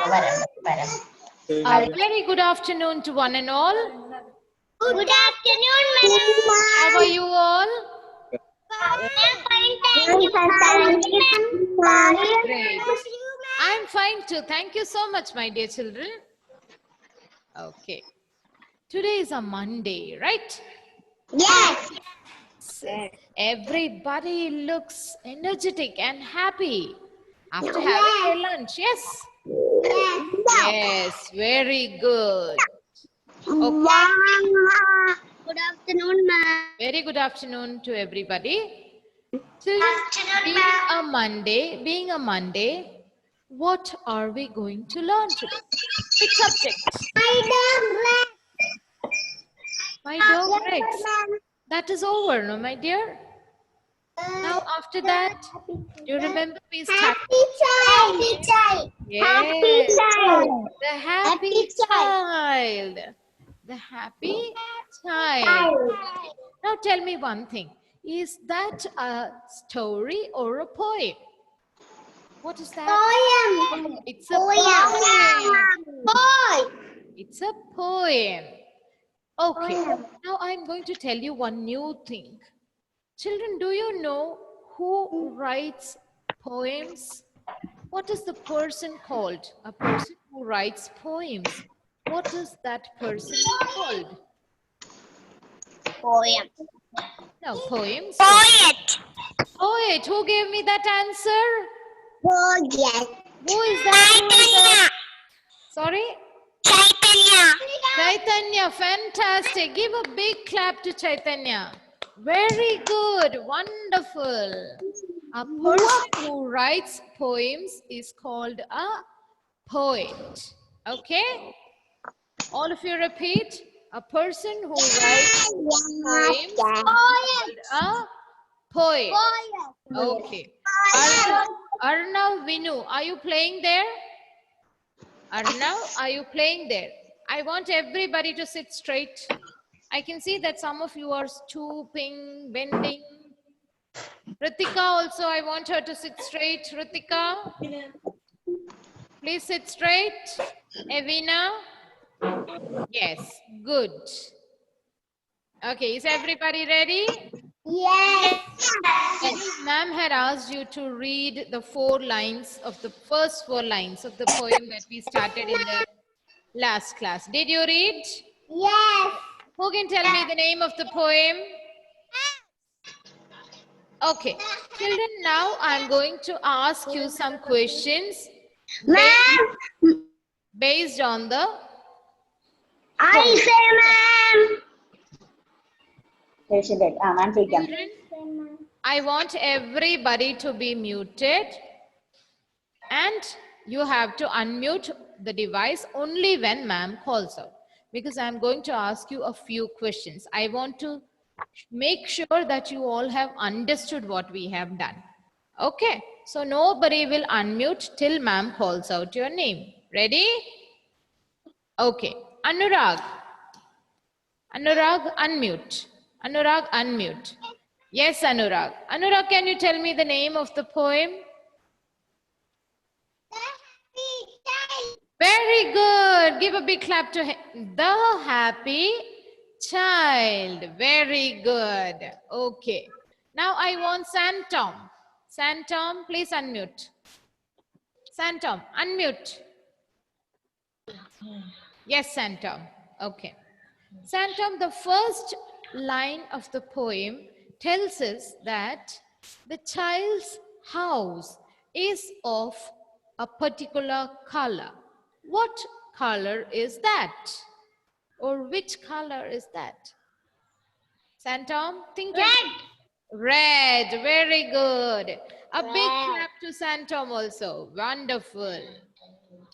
A very good afternoon to one and all. Good afternoon, madam. How are you all? Great. I'm fine too. Thank you so much, my dear children. Okay. Today is a Monday, right? Yes. Everybody looks energetic and happy after having their lunch. Yes? Yes, very good. Okay. Good afternoon, ma'am. Very good afternoon to everybody. Children, being a Monday, what are we going to learn today? Which subject? My dog Rex. That is over, no, my dear? Now, after that, you remember we started? Happy child. Yes, child. the happy child. The happy child. Now, tell me one thing. Is that a story or a poem? What is that? Poem. It's a poem. Poem. It's a poem. Okay. Now I'm going to tell you one new thing. Children, do you know who writes poems? What is the person called? A person who writes poems. What is that person called? Poem. No, poems. Poet. Poet. Who gave me that answer? Poet. Who is that? Sorry? Chaitanya. Chaitanya, fantastic. Give a big clap to Chaitanya. Very good, wonderful. A person who writes poems is called a poet. Okay? All of you repeat. A person who writes poems is called a poet. Okay. Arnav, Vinu, are you playing there? Arnav, are you playing there? I want everybody to sit straight. I can see that some of you are stooping, bending. Ritika also, I want her to sit straight. Ritika, please sit straight. Evina, yes, good. Okay, is everybody ready? Yes. Ma'am had asked you to read the first four lines of the poem that we started in the last class. Did you read? Yes. Who can tell me the name of the poem? Okay. Children, now I'm going to ask you some questions based on the I say, ma'am. children. I want everybody to be muted and you have to unmute the device only when ma'am calls out, because I'm going to ask you a few questions. I want to make sure that you all have understood what we have done. Okay, so nobody will unmute till ma'am calls out your name. Ready? Okay, Anurag. Anurag, unmute. Anurag, unmute. Yes, Anurag. Anurag, can you tell me the name of the poem? Very good. Give a big clap to him. The Happy Child. Very good. Okay. Now I want Santom. Santom, please unmute. Santom, unmute. Yes, Santom. Okay. Santom, the first line of the poem tells us that the child's house is of a particular color. What color is that? Or which color is that? Santom, think. Red. Red, very good. A big clap to Santom also. Wonderful.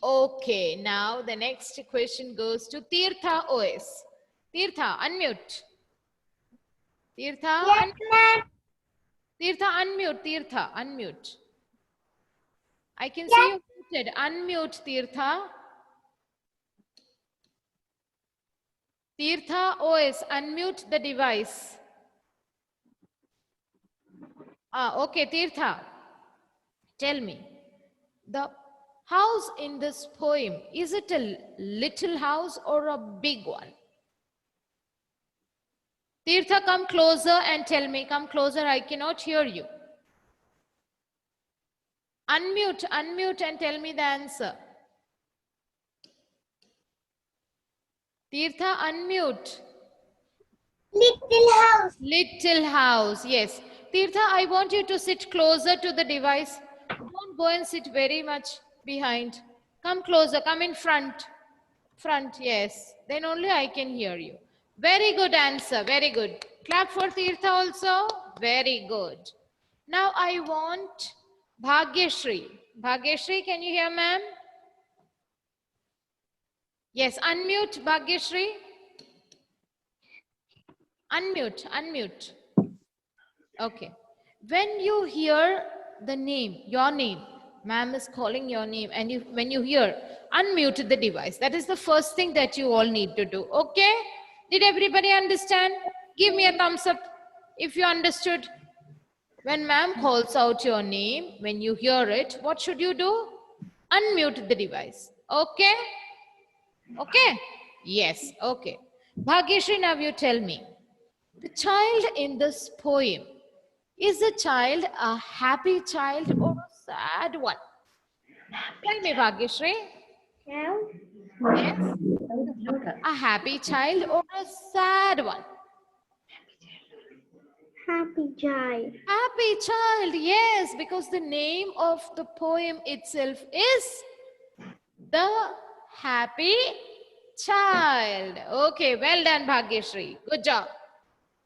Okay, now the next question goes to Tirtha OS. Tirtha, unmute. Tirtha, Tirtha, unmute. Tirtha, unmute. I can see you muted. Unmute, Tirtha. Tirtha OS, unmute the device. Okay, Tirtha, tell me. The house in this poem, is it a little house or a big one? Tirtha, come closer and tell me. Come closer, I cannot hear you. Unmute and tell me the answer. Tirtha, unmute. Little house. Little house, yes. Tirtha, I want you to sit closer to the device. Don't go and sit very much behind. Come closer, come in front. Front, yes. Then only I can hear you. Very good answer, very good. Clap for Tirtha also. Very good. Now I want Bhagyashri. Bhagyashri, can you hear ma'am? Yes, unmute Bhagyashri. Unmute. Okay. When you hear the name, your name, ma'am is calling your name, and when you hear, unmute the device. That is the first thing that you all need to do. Okay? Did everybody understand? Give me a thumbs up if you understood. When ma'am calls out your name, when you hear it, what should you do? Unmute the device. Okay? Okay? Yes, okay. Bhagyashri, now you tell me. The child in this poem, is the child a happy child or a sad one? Tell me, Bhagyashri. Now. Yes? A happy child or a sad one? Happy child. Happy child, yes, because the name of the poem itself is The Happy Child. Okay, well done, Bhagyashri. Good job.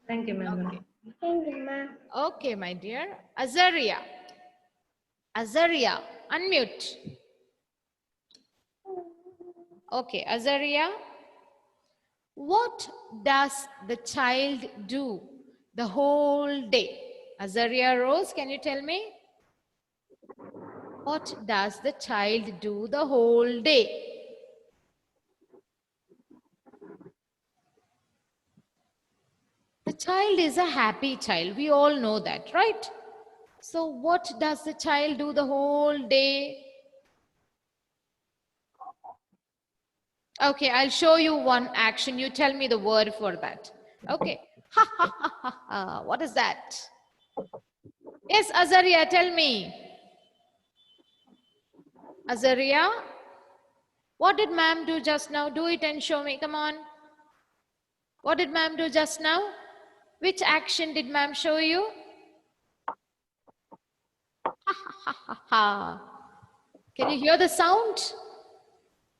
Thank you, ma'am. Okay. Thank you, ma. Okay, my dear. Azaria. Azaria, unmute. Okay, Azaria. What does the child do the whole day? Azaria Rose, can you tell me? What does the child do the whole day? The child is a happy child. We all know that, right? So what does the child do the whole day? Okay, I'll show you one action. You tell me the word for that. Okay. Ha ha ha ha ha. What is that? Yes, Azaria, tell me. Azaria, what did ma'am do just now? Do it and show me. Come on. What did ma'am do just now? Which action did ma'am show you? Ha ha ha ha. Can you hear the sound?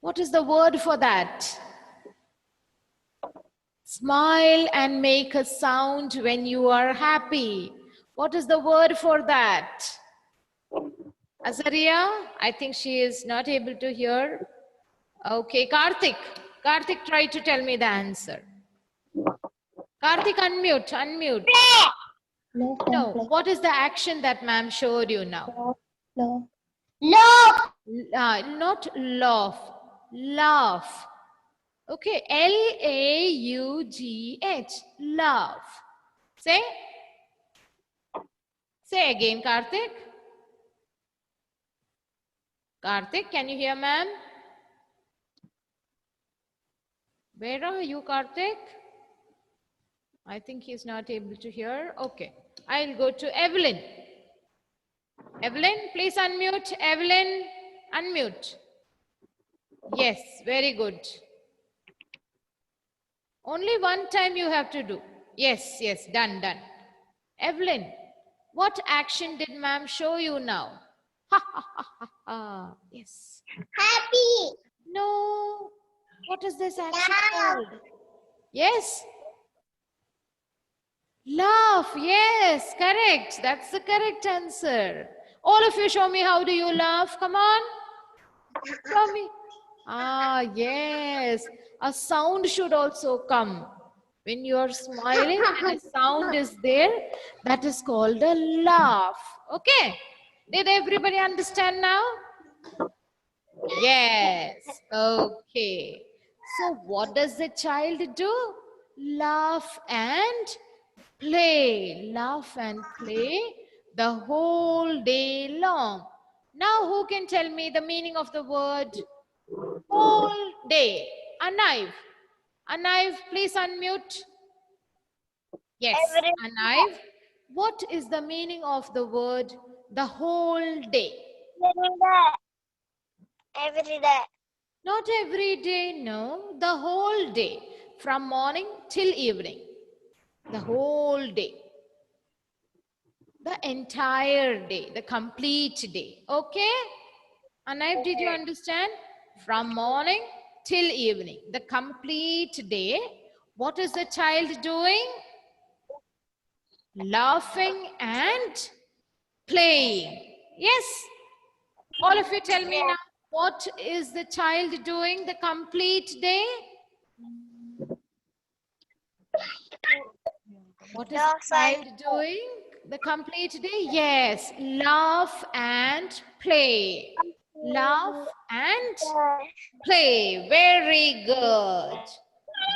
What is the word for that? Smile and make a sound when you are happy. What is the word for that? Azaria, I think she is not able to hear. Okay, Karthik. Karthik, try to tell me the answer. Karthik, unmute. No, what is the action that ma'am showed you now? Laugh. Not laugh, laugh. Okay, L-A-U-G-H, laugh. Say again, Karthik. Karthik, can you hear ma'am? Where are you, Karthik? I think he's not able to hear. Okay, I'll go to Evelyn. Evelyn, please unmute. Evelyn, unmute. Yes, very good. Only one time you have to do. Yes, done. Evelyn, what action did ma'am show you now? Ha ha ha ha ha. Yes. Happy. No. What is this action Laugh. called? Yes. Laugh. Yes, correct. That's the correct answer. All of you show me how do you laugh. Come on. Show me. Ah, yes. A sound should also come. When you are smiling and a sound is there, that is called a laugh. Okay. Did everybody understand now? Yes. Okay. So what does the child do? Laugh and play. Laugh and play the whole day long. Now who can tell me the meaning of the word whole day? Aniv. Aniv, please unmute. Yes, Aniv. What is the meaning of the word the whole day? Every day. Not every day, no. The whole day. From morning till evening. The whole day. The entire day. The complete day. Okay? Aniv, did you understand? From morning till evening. The complete day. What is the child doing? Laughing and playing. Yes. All of you tell me now. What is the child doing the complete day? What is the child doing the complete day? Yes, laugh and play. Laugh and play. Very good.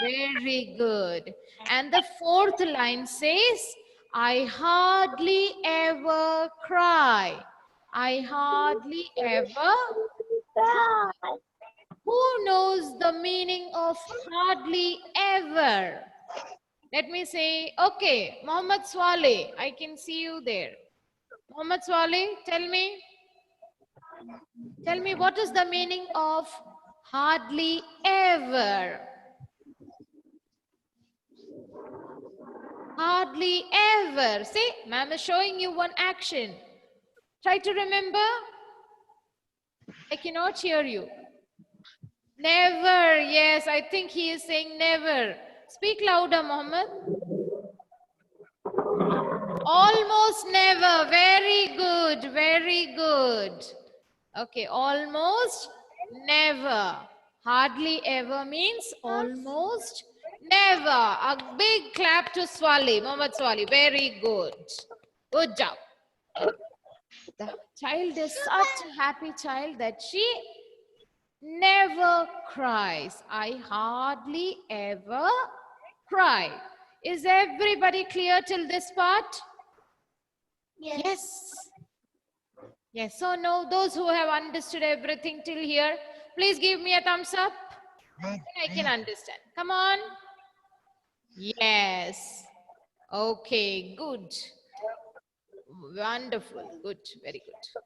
Very good. And the fourth line says, I hardly ever cry. I hardly ever. Who knows the meaning of hardly ever? Let me say, okay, Mohammed Swale, I can see you there. Mohammed Swale, tell me what is the meaning of hardly ever? Hardly ever. See, ma'am is showing you one action. Try to remember. I cannot hear you. Never. Yes, I think he is saying never. Speak louder, Mohammed. Almost never. Very good. Very good. Okay, almost never. Hardly ever means almost never. A big clap to Swali, Mohammed Swali. Very good. Good job. The child is such a happy child that she never cries. I hardly ever cry. Is everybody clear till this part? Yes. Yes or no? Those who have understood everything till here, please give me a thumbs up. I can understand. Come on. Yes. Okay, good. Wonderful. Good. Very good.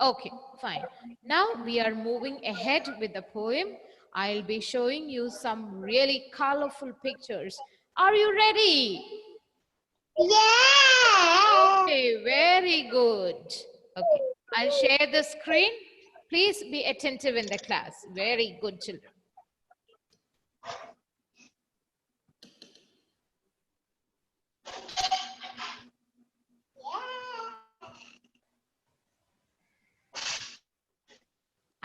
Okay, fine. Now we are moving ahead with the poem. I'll be showing you some really colorful pictures. Are you ready? Yeah. Okay, very good. Okay, I'll share the screen. Please be attentive in the class. Very good, children.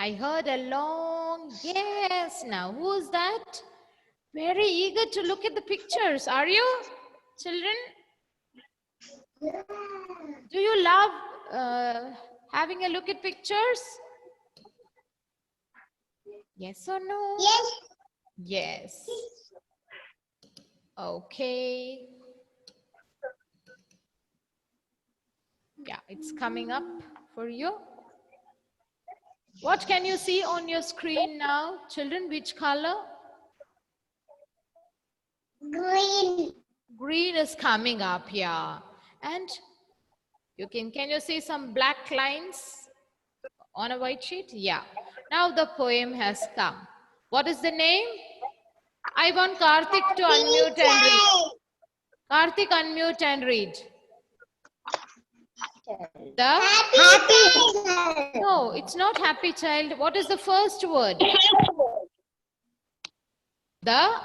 I heard a long yes now. Who's that? Very eager to look at the pictures. Are you, children? Do you love having a look at pictures? Yes or no? Yes. Yes. Okay. Yeah, it's coming up for you. What can you see on your screen now? Children, which color? Green. Green is coming up here. And can you see some black lines on a white sheet? Yeah. Now the poem has come. What is the name? I want Karthik to unmute and read. Karthik, unmute and read. The Happy. No, it's not happy child. What is the first word? The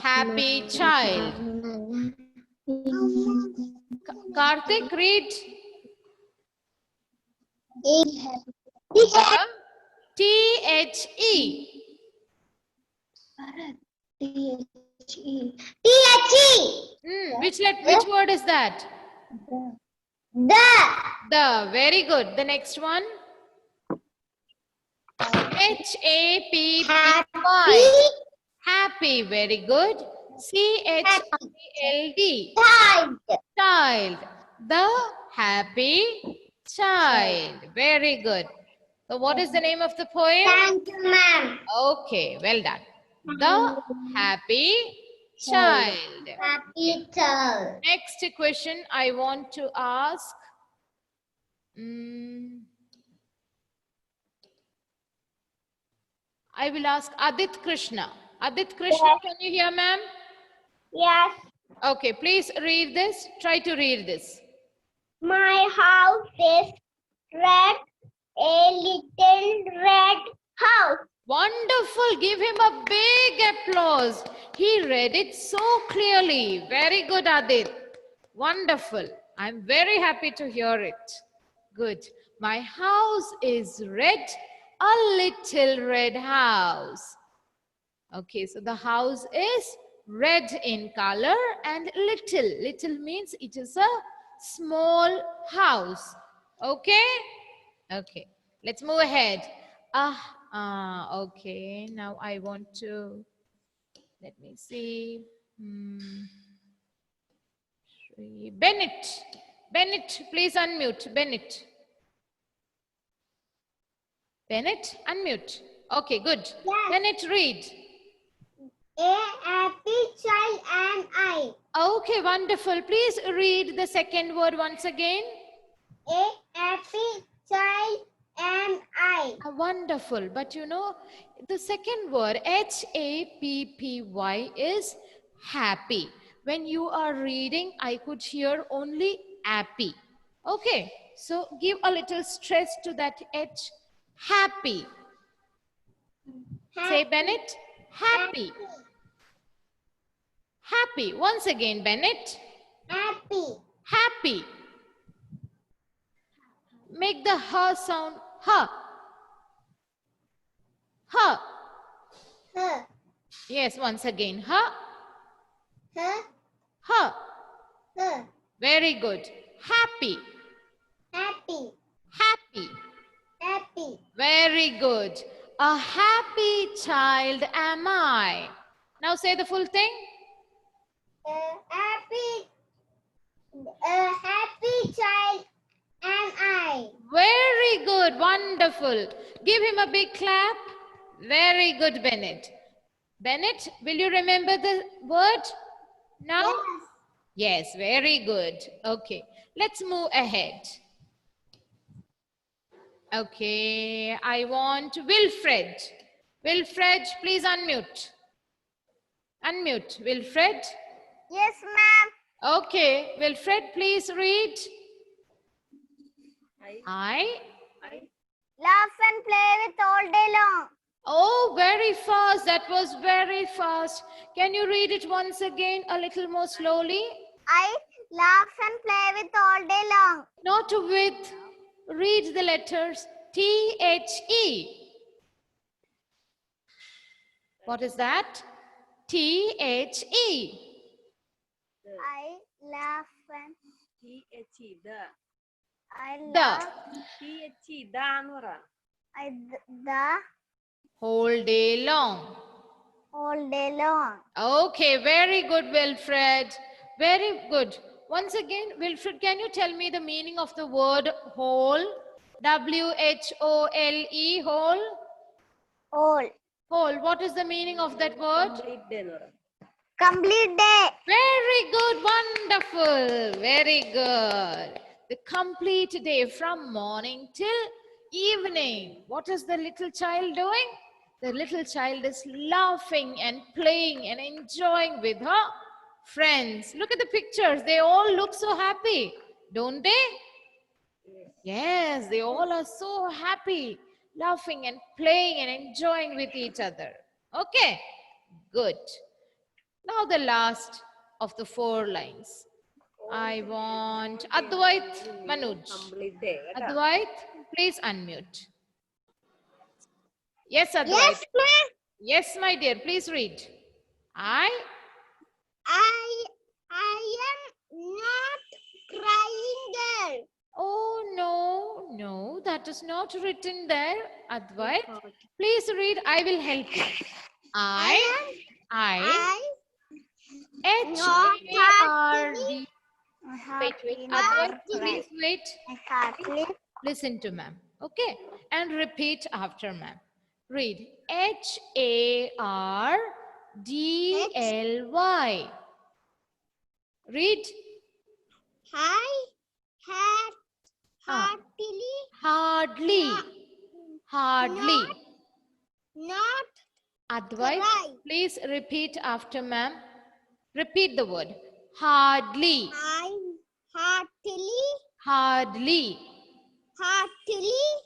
happy child. Karthik, read. The T-H-E. Which word is that? The. Very good. The next one. H-A-P-P-Y. Happy. Very good. C-H-I-L-D. Child. Child. The happy child. Very good. So what is the name of the poem? Thank you, ma'am. Okay, well done. The happy child. Happy child. Next question I want to ask. mm, I will ask Adit Krishna. Adit Krishna, Yes. can you hear, ma'am? Yes. Okay, please read this. Try to read this. My house is red, a little red house. Wonderful. Give him a big applause. He read it so clearly. Very good, Adit. Wonderful. I'm very happy to hear it. Good. My house is red, a little red house. Okay, so the house is red in color and little. Little means it is a small house. Okay? Okay, let's move ahead. Okay, now I want to, let me see. Bennett. Bennett, please unmute. Bennett. Bennett, unmute. Okay, good. Yes. Bennett, read. A happy child and I. Okay, wonderful. Please read the second word once again. A happy child and I. Wonderful. But you know, the second word, Happy, is happy. When you are reading, I could hear only happy. Okay, so give a little stress to that H. Happy. Say, Bennett, happy. Happy. Once again, Bennett. Happy. Happy. Make the ha sound. Ha. Ha. Her. Yes, once again. Ha. Her. Ha. Her. Very good. Happy. Happy. Happy. Happy. Very good. A happy child am I. Now say the full thing. A happy child am I. Very good. Wonderful. Give him a big clap. Very good, Bennett. Bennett, will you remember the word now? Yes. Yes, very good. Okay, let's move ahead. Okay, I want Wilfred. Wilfred, please unmute. Unmute, Wilfred. Yes, ma'am. Okay, Wilfred, please read. I. Laugh and play with all day long. Oh, very fast. That was very fast. Can you read it once again a little more slowly? I laugh and play with all day long. Not with. Read the letters. T-H-E. What is that? T-H-E. I laugh and I The. laugh. The Whole day long. all day long. Okay, very good, Wilfred. Very good. Once again, Wilfred, can you tell me the meaning of the word whole? W-H-O-L-E, whole? All. Whole. What is the meaning of that word? Complete day. Very good, wonderful, very good. The complete day from morning till evening. What is the little child doing? The little child is laughing and playing and enjoying with her friends. Look at the pictures. They all look so happy, don't they? Yes, they all are so happy, laughing and playing and enjoying with each other. Okay, good. Now the last of the 4 lines. I want Advait Manoj. Advait, please unmute. Yes, Advait. Yes, ma'am. Yes, my dear, please read. I am not crying girl. Oh, no, that is not written there, Advait. Please read, I will help you. I, I H-A-R-D. Wait, wait. Never Advait, please wait. hardly Listen to ma'am. Okay. And repeat after ma'am. Read. Hardly. Read. had Ah. heartily Hardly. not Advait, cry. please repeat after ma'am. Repeat the word. Hardly. Heartily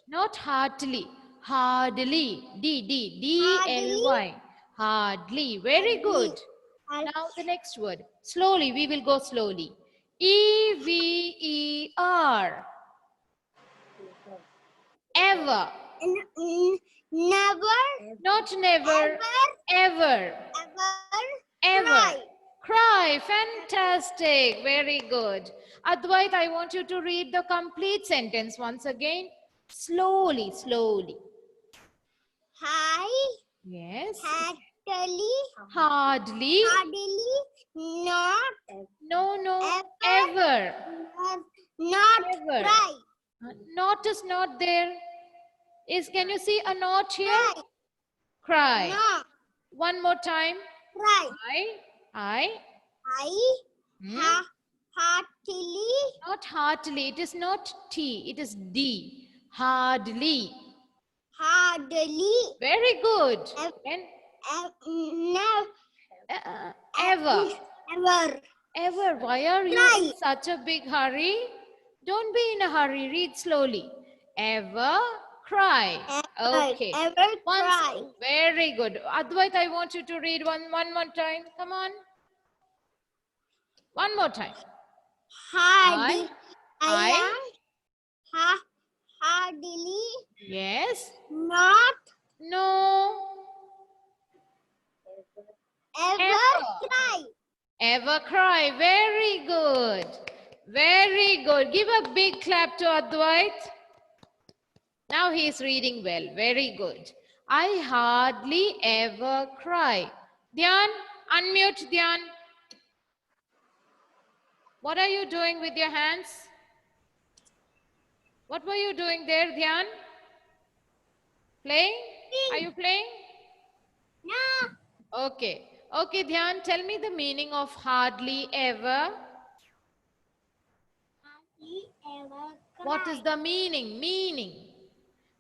Not heartily. Hardly. D-L-Y. Hardly. Very good. Now the next word. Slowly. We will go slowly. E-V-E-R. Ever. Never Not never. Ever. Ever. Cry. Fantastic. Very good. Advait, I want you to read the complete sentence once again. Slowly, slowly. Yes. Hardly. not No, no. Ever. Ever. not Ever. cry. Not is not there. Can you see a not here? Cry. Not One more time. cry. I. Hmm? Heartily Not heartily. It is not T. It is D. Hardly. Very good. And ever. Ever. Why are you in such a big hurry? Don't be in a hurry. Read slowly. Ever cry. Okay. Ever Once. cry. Very good. Advait, I want you to read one more time. Come on. One more time. Hardly. I. Hardly Yes. not No. ever cry. Ever cry. Very good. Very good. Give a big clap to Advait. Now he is reading well. Very good. I hardly ever cry. Dhyan, unmute Dhyan. What are you doing with your hands? What were you doing there, Dhyan? Playing? Are you playing? No. Okay. Okay, Dhyan, tell me the meaning of hardly ever. Hardly ever cry. What is the meaning? Meaning.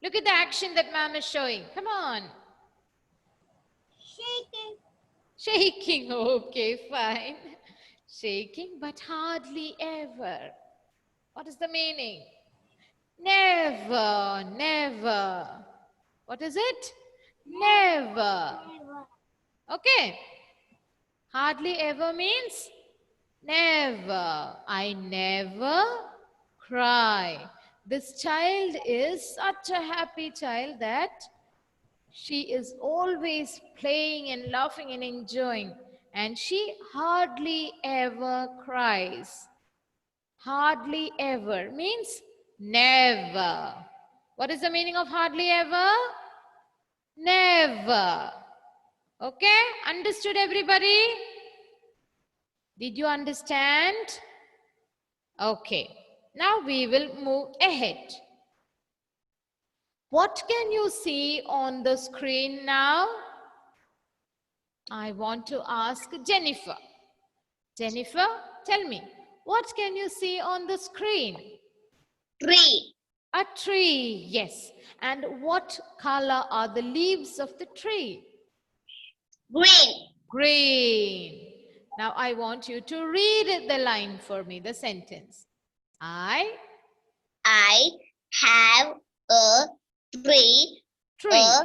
Look at the action that ma'am is showing. Come on. Shaking. Shaking. Okay, fine. Shaking, but hardly ever. What is the meaning? Never, never. What is it? Never. Okay. Hardly ever means never. I never cry. This child is such a happy child that she is always playing and laughing and enjoying. And she hardly ever cries. Hardly ever means never. What is the meaning of hardly ever? Never. Okay? Understood, everybody? Did you understand? Okay. Now we will move ahead. What can you see on the screen now? I want to ask Jennifer. Jennifer, tell me, what can you see on the screen? Tree. A tree, yes. And what color are the leaves of the tree? Green. Green. Now I want you to read the line for me, the sentence. I have a tree. tree. A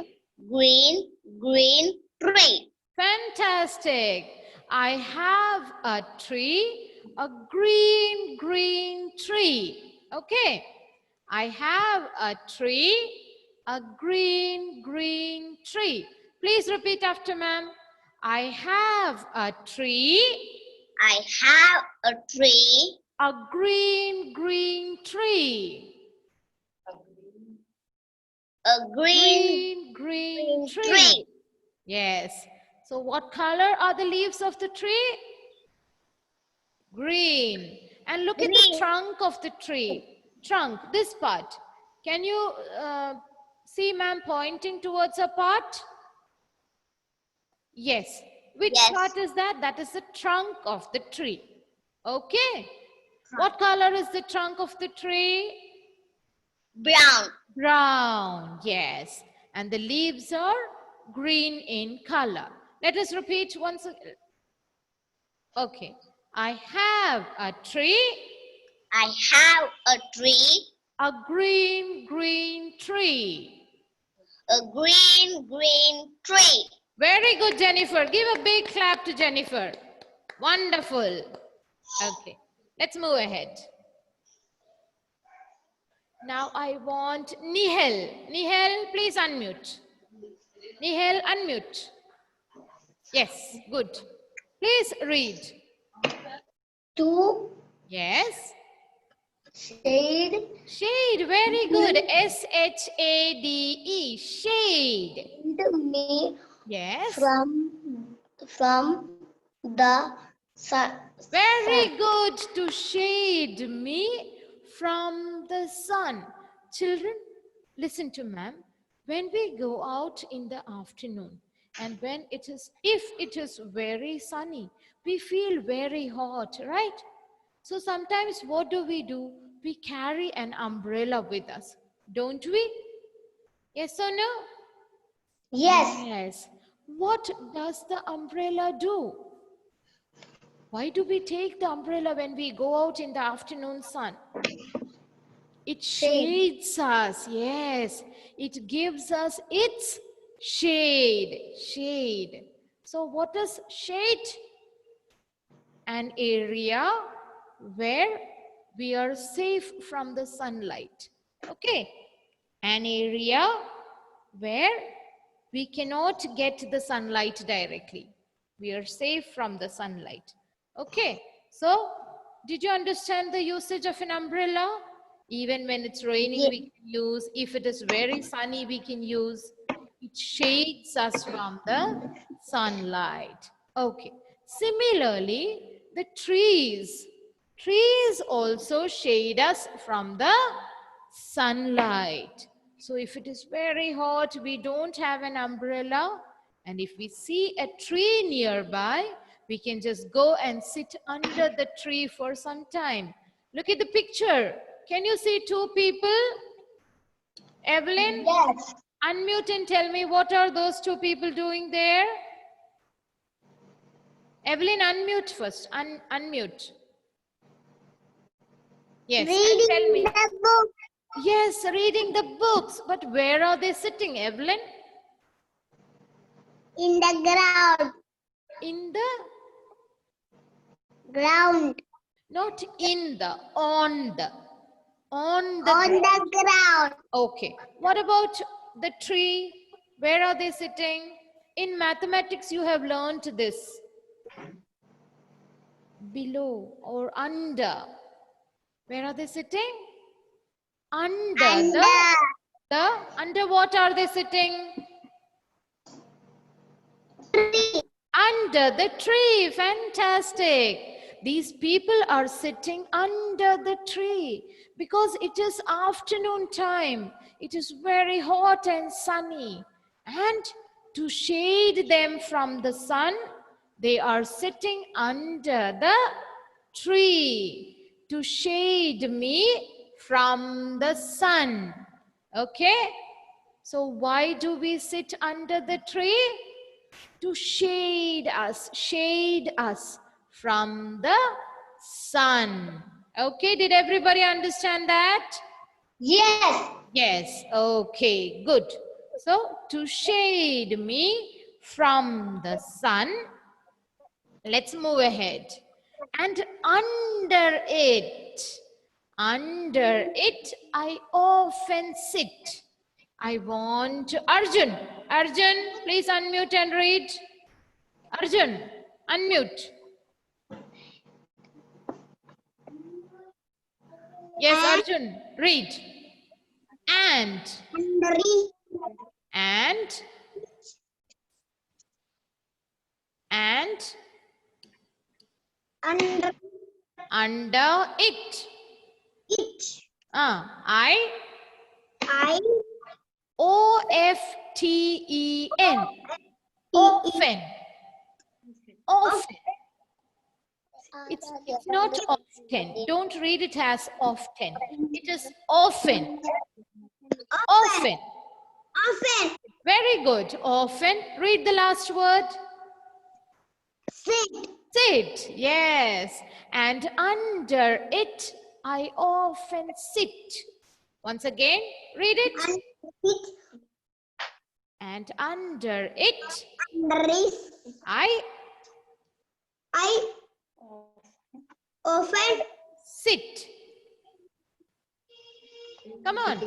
green tree. Fantastic. I have a tree, a green tree. Okay. I have a tree, a green tree. Please repeat after ma'am. I have a tree. I have a tree. A green tree. A green tree. Yes. So what color are the leaves of the tree? Green. And look at the trunk of the tree. Trunk, this part. Can you see ma'am pointing towards a part? Yes. Which Yes. part is that? That is the trunk of the tree. Okay. What color is the trunk of the tree? Brown. Brown. Yes. And the leaves are green in color. Let us repeat once again. Okay. I have a tree. I have a tree. A green tree. A green tree. Very good, Jennifer. Give a big clap to Jennifer. Wonderful. Okay, let's move ahead. Now I want Nihal. Nihal, please unmute. Nihal, unmute. Yes, good. Please read. To Yes. shade. Shade, very good. S-H-A-D-E, shade. Me Yes. From the sun. Very good, to shade me from the sun. Children, listen to ma'am. When we go out in the afternoon and if it is very sunny, we feel very hot, right? So sometimes what do? We carry an umbrella with us, don't we? Yes or no? Yes. Yes. What does the umbrella do? Why do we take the umbrella when we go out in the afternoon sun? It shades us. Yes. It gives us its shade. Shade. So what is shade? An area where we are safe from the sunlight. Okay. An area where we cannot get the sunlight directly. We are safe from the sunlight. Okay, so did you understand the usage of an umbrella? Even when it's raining, we can use. If it is very sunny, we can use. It shades us from the sunlight. Okay, similarly, the trees. Trees also shade us from the sunlight. So if it is very hot, we don't have an umbrella. And if we see a tree nearby, we can just go and sit under the tree for some time. Look at the picture. Can you see two people? Evelyn, Yes. unmute and tell me, what are those two people doing there? Evelyn, unmute first. Unmute. Yes, and tell me. The book. Yes, reading the books. But where are they sitting, Evelyn? In the ground. In the? Ground. Not in the, on the. On the On ground. the ground. Okay. What about the tree? Where are they sitting? In mathematics, you have learned this. Below or under. Where are they sitting? Under. Under what are they sitting? Tree. Under the tree. Fantastic. These people are sitting under the tree because it is afternoon time. It is very hot and sunny. And to shade them from the sun, they are sitting under the tree to shade me from the sun. Okay? So why do we sit under the tree? To shade us from the sun. Okay, did everybody understand that? Yes. Yes, okay, good. So, to shade me from the sun, let's move ahead. And under it, I often sit. I want Arjun. Arjun, please unmute and read. Arjun, unmute. Yes, Arjun, read. And under Under it. It. I I. often. Often. Often. It's not often. Don't read it as often. It is often. Often. Often. Very good. Often. Read the last word. Sit. Sit. Yes. And under it, I often sit. Once again, read it. And it. And under it, Under it. I often sit. Come on.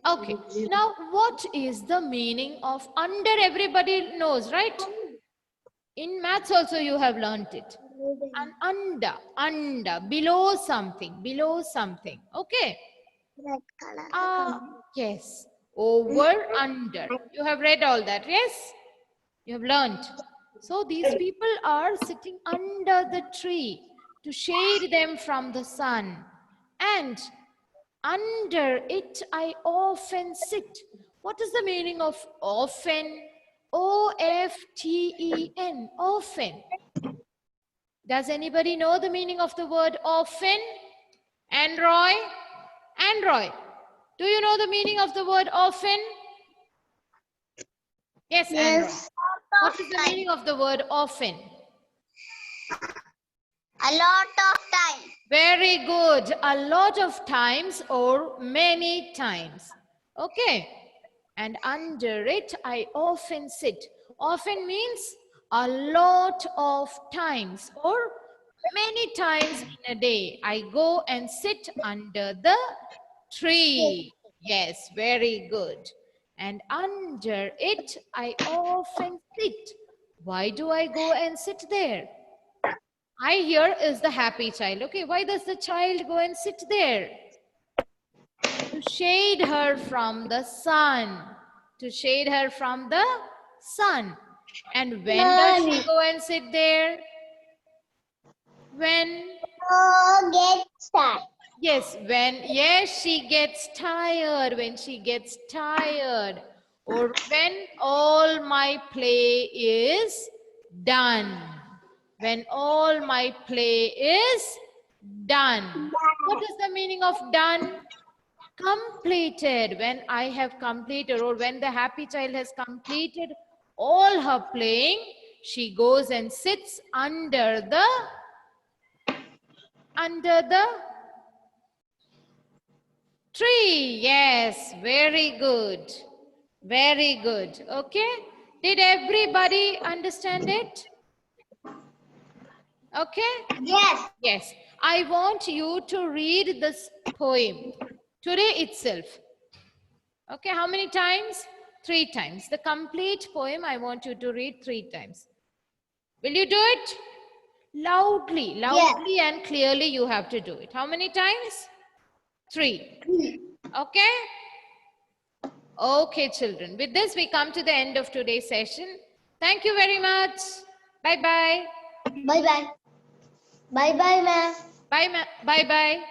Okay. Now, what is the meaning of under? Everybody knows, right? In maths also you have learnt it. And under, below something. Okay. red color. Yes. Over, under. You have read all that, yes? You have learnt. So these people are sitting under the tree to shade them from the sun. And under it, I often sit. What is the meaning of often? O-F-T-E-N, often. Does anybody know the meaning of the word often? Androy? Do you know the meaning of the word often? Yes, Androy. What is the meaning of the word often? A lot of time. Very good. A lot of times or many times. Okay. And under it, I often sit. Often means a lot of times or many times in a day. I go and sit under the tree. Yes, very good. And under it, I often sit. Why do I go and sit there? I here is the happy child. Okay, why does the child go and sit there? To shade her from the sun. To shade her from the sun. And when does she go and sit there? When? Oh, get tired. Yes, she gets tired. When she gets tired. Or when all my play is done. When all my play is done. What is the meaning of done? Completed. When I have completed, or when the happy child has completed all her playing, she goes and sits under the tree. Yes, very good. Very good. Okay. Did everybody understand it? Okay. Yes. Yes. I want you to read this poem today itself. Okay. How many times? 3 times. The complete poem I want you to read 3 times. Will you do it? Loudly and clearly you have to do it. How many times? 3. Okay? Okay, children. With this, we come to the end of today's session. Thank you very much. Bye-bye. Bye-bye. Bye-bye, ma'am. Bye-bye.